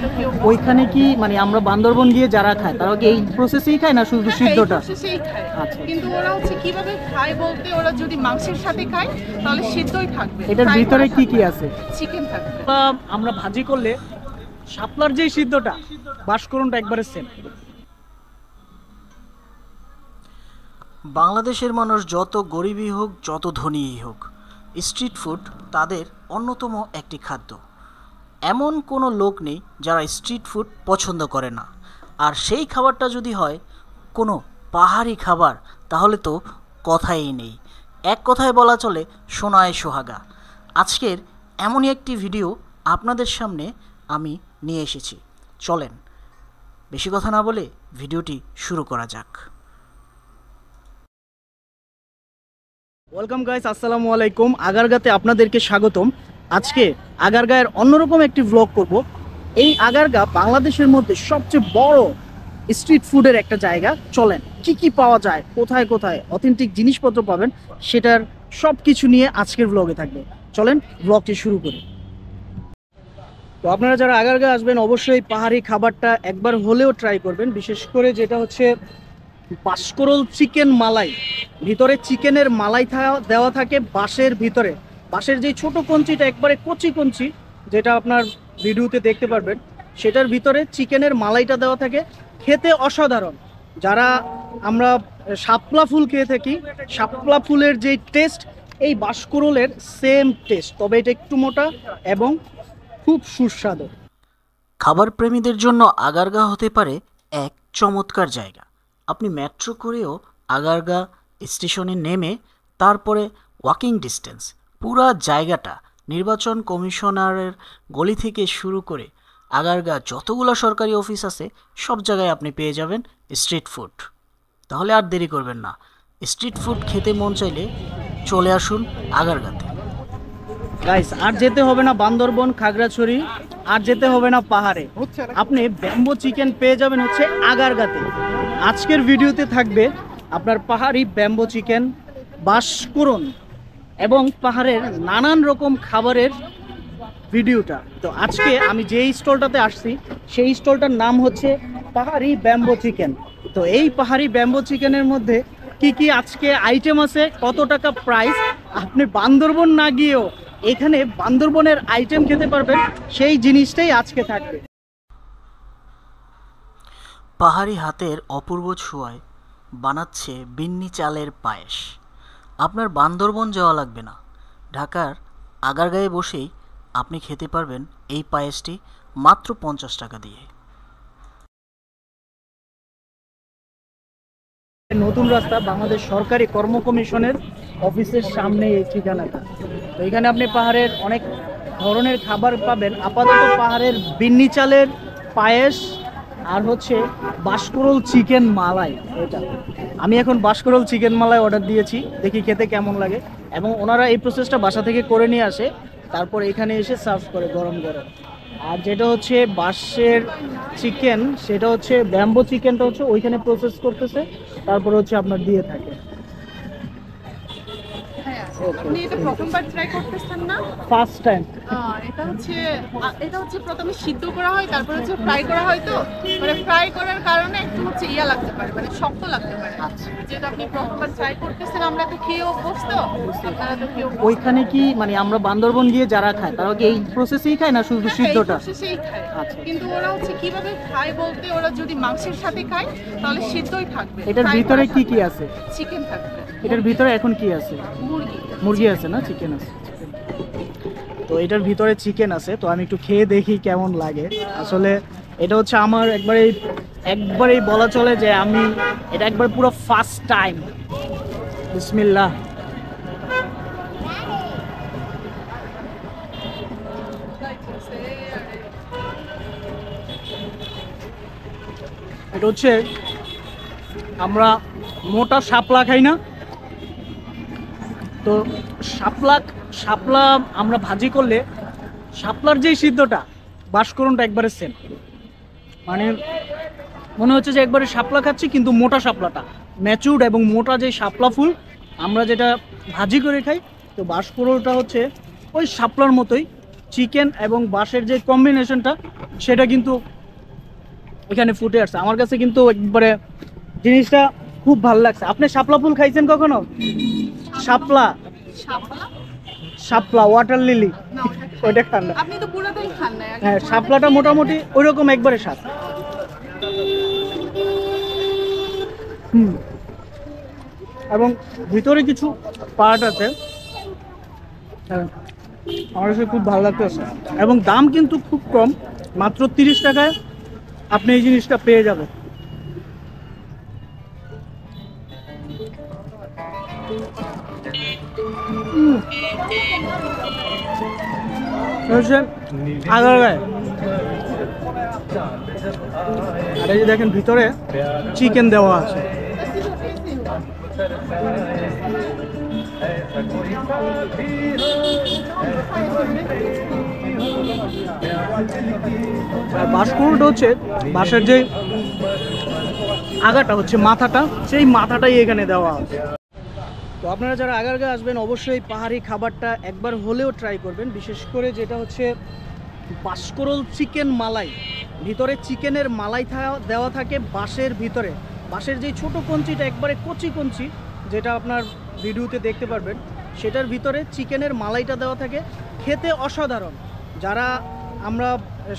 তো কেউ ওইখানে কি মানে আমরা বান্দরবন গিয়ে যারা খায় তারা কি এই প্রসেসেই খায় না শুধু সিদ্ধটা? প্রসেসেই খায়। আচ্ছা। কিন্তু ওরা হচ্ছে কিভাবে খায় বলতে, ওরা যদি মাংসের সাথে খায় তাহলে সিদ্ধই থাকবে। এটার ভিতরে কি কি আছে? চিকেন থাকবে। আমরা ভাজি করলে শাপলার যেই সিদ্ধটা বাষ্করণটা একবারে সেম। বাংলাদেশের মানুষ যত গরিবই হোক যত ধনীই হোক, স্ট্রিট ফুড তাদের অন্যতম একটি খাদ্য। এমন কোনো লোক নেই যারা স্ট্রিট ফুড পছন্দ করে না। আর সেই খাবারটা যদি হয় কোনো পাহাড়ি খাবার তাহলে তো কথাই নেই, এক কথায় বলা চলে সোনায় সোহাগা। আজকের এমনই একটি ভিডিও আপনাদের সামনে আমি নিয়ে এসেছি। চলেন বেশি কথা না বলে ভিডিওটি শুরু করা যাক। ওয়েলকাম গাইস, আসসালামু আলাইকুম। আগারগাঁতে আপনাদেরকে স্বাগতম। আজকে আগারগাঁয়ের অন্যরকম একটি ব্লগ করব। এই আগারগাঁ বাংলাদেশের মধ্যে সবচেয়ে বড় স্ট্রিট ফুডের একটা জায়গা। চলেন কি কি পাওয়া যায়, কোথায় কোথায় অথেন্টিক জিনিসপত্র পাবেন, সেটার সব কিছু নিয়ে আজকের ব্লগে থাকবে। চলেন ব্লগটি শুরু করি। তো আপনারা যারা আগারগাঁ আসবেন অবশ্যই পাহাড়ি খাবারটা একবার হলেও ট্রাই করবেন। বিশেষ করে যেটা হচ্ছে বাঁশকরোল চিকেন মালাই। ভিতরে চিকেনের মালাই দেওয়া থাকে বাঁশের ভিতরে। বাঁশের যে ছোট কঞ্চিটা একবারে কচি কঞ্চি, যেটা আপনার ভিডিওতে দেখতে পারবেন, সেটার ভিতরে চিকেনের মালাইটা দেওয়া থাকে। খেতে অসাধারণ। যারা আমরা শাপলা ফুল খেয়ে থাকি, শাপলা ফুলের যে টেস্ট, এই বাঁশকরোলের সেম টেস্ট, তবে এটা একটু মোটা এবং খুব সুস্বাদু। খাবার প্রেমীদের জন্য আগারগাঁ হতে পারে এক চমৎকার জায়গা। আপনি মেট্রো করেও আগারগাঁ স্টেশনে নেমে তারপরে ওয়াকিং ডিস্টেন্স পুরা জায়গাটা, নির্বাচন কমিশনারের গলি থেকে শুরু করে আগারগাঁ যতগুলো সরকারি অফিস আছে সব জায়গায় আপনি পেয়ে যাবেন স্ট্রিট ফুড। তাহলে আর দেরি করবেন না, স্ট্রিট ফুড খেতে মন চাইলে চলে আসুন আগারগাঁতে। গাইস, আর যেতে হবে না বান্দরবন, খাগড়াছড়ি, আর যেতে হবে না পাহাড়ে। আপনি ব্যাম্বো চিকেন পেয়ে যাবেন হচ্ছে আগারগাঁতে। আজকের ভিডিওতে থাকবে আপনার পাহাড়ি ব্যাম্বো চিকেন, বাঁশকরণ এবং পাহাড়ের নানান রকম খাবারের ভিডিওটা। তো আজকে আমি যেই স্টলটাতে আসছি সেই স্টলটার নাম হচ্ছে পাহাড়ি ব্যাম্বো চিকেন। তো এই পাহাড়ি ব্যাম্বো চিকেনের মধ্যে কি কি আজকে আইটেম আছে, কত টাকা প্রাইস, আপনি বান্দরবন না গিয়েও এখানে বান্দরবনের আইটেম খেতে পারবেন, সেই জিনিসটাই আজকে থাকবে। পাহাড়ি হাতের অপূর্ব ছোঁয়ায় বানাচ্ছে বিন্নি চালের পায়েস। আপনার বান্দরবন যাওয়া লাগবে না, ঢাকার আগারগাঁয়ে বসেই আপনি খেতে পারবেন এই পায়েসটি মাত্র 50 টাকা দিয়ে। নতুন রাস্তা, বাংলাদেশ সরকারি কর্ম কমিশনের অফিসের সামনে এই ঠিকানাটা। তো এখানে আপনি পাহাড়ের অনেক ধরনের খাবার পাবেন। আপাতত পাহাড়ের বিন্নি চালের পায়েস আর হচ্ছে বাঁশকরোল চিকেন মালাই। এটা আমি এখন বাঁশকরোল চিকেন মালাই অর্ডার দিয়েছি, দেখি খেতে কেমন লাগে। এবং ওনারা এই প্রসেসটা বাসা থেকে করে নিয়ে আসে, তারপর এখানে এসে সার্ভ করে গরম গরম। আর যেটা হচ্ছে বাঁশের চিকেন, সেটা হচ্ছে ব্যাম্বো চিকেনটা হচ্ছে ওইখানে প্রসেস করতেছে, তারপর হচ্ছে আপনার দিয়ে থাকে। হ্যাঁ, আপনি এটা প্রথমবার ট্রাই করতেছেন না? First time. এটা হচ্ছে প্রথমে সিদ্ধ করা হয়, তারপর হচ্ছে ফ্রাই করা হয়। তো মানে ফ্রাই করার কারণে একটু হচ্ছে লাগতে পারে, মানে শক্ত লাগতে পারে। আচ্ছা, যেটা আপনি প্রথমবার ট্রাই করতেছেন, আমরা তো খেয়ে অভ্যস্ত, আপনারা তো খেয়ে অভ্যস্ত। ওইখানে কি মানে আমরা বান্দরবন গিয়ে যারা খায় তারা কি এই প্রসেসেই খায় না শুধু সিদ্ধটা? প্রসেসেই খায়। আচ্ছা। কিন্তু ওরা হচ্ছে কিভাবে খায় বলতে, ওরা যদি মাংসের সাথে খায় তাহলে সিদ্ধই থাকবে। এটার ভিতরে কি কি আছে? চিকেন থাকবে। এটার ভিতরে এখন কি আছে? মুরগি। মুরগি আছে না, চিকেন আছে। তো এটার ভিতরে চিকেন আছে, তো আমি একটু খেয়ে দেখি কেমন লাগে। আসলে এটা হচ্ছে আমার একবারেই বলা চলে যে আমি এটা একবার পুরো ফার্স্ট টাইম। বিসমিল্লাহ। এটা হচ্ছে আমরা মোটা শাপলা খাই না, তো শাপলা আমরা ভাজি করলে শাপলার যেই সিদ্ধটা বাঁশকরণটা একবারে সেম। মানে মনে হচ্ছে যে একবারে শাপলা খাচ্ছি, কিন্তু মোটা শাপলাটা ম্যাচুরড এবং মোটা যে শাপলা ফুল আমরা যেটা ভাজি করে খাই, তো বাঁশকরণটা হচ্ছে ওই শাপলার মতোই। চিকেন এবং বাঁশের যে কম্বিনেশনটা সেটা কিন্তু এখানে ফুটে আসছে। আমার কাছে কিন্তু একবারে জিনিসটা খুব ভালো লাগছে। আপনি শাপলা ফুল খাইছেন কখনো? শাপলা, শাপলা শাপলা ওয়াটার লিলি, না, ওটা খাই। ওইটা খান না। আপনি তো পুরোটাই খান না। হ্যাঁ, শাপলাটা মোটামুটি ওইরকম একবারে স্বাদ। এবং ভিতরে কিছু পার্ট আছে, হ্যাঁ, আমার কাছে খুব ভালো লাগতেছে। এবং দাম কিন্তু খুব কম, মাত্র 30 টাকায় আপনি এই জিনিসটা পেয়ে যাবেন। আগারগাঁয়ে আর এই যে দেখেন ভিতরে চিকেন দেওয়া আছে। আর বাঁশকুড়ুলটা হচ্ছে বাঁশের যে আগাটা হচ্ছে মাথাটা, সেই মাথাটাই এখানে দেওয়া আছে। তো আপনারা যারা আগারগাঁও আসবেন অবশ্যই পাহাড়ি খাবারটা একবার হলেও ট্রাই করবেন, বিশেষ করে যেটা হচ্ছে বাঁশকুড়ুল চিকেন মালাই। ভিতরে চিকেনের মালাই দেওয়া থাকে বাঁশের ভিতরে, বাঁশের যেই ছোট কঞ্চিটা একবারে কচি কঞ্চি, যেটা আপনার ভিডিওতে দেখতে পারবেন, সেটার ভিতরে চিকেনের মালাইটা দেওয়া থাকে। খেতে অসাধারণ। যারা আমরা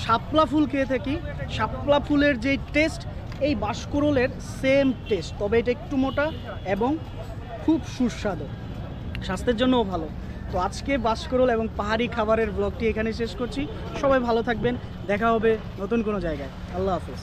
শাপলা ফুল খেয়ে থাকি, শাপলা ফুলের যেই টেস্ট, এই বাঁশকুড়ুলের সেম টেস্ট, তবে এটা একটু মোটা এবং খুব সুস্বাদু, স্বাস্থ্যের জন্যও ভালো। তো আজকে বাঁশকুড়ুল এবং পাহাড়ি খাবারের ব্লগটি এখানে শেষ করছি। সবাই ভালো থাকবেন, দেখা হবে নতুন কোনো জায়গায়। আল্লাহ হাফেজ।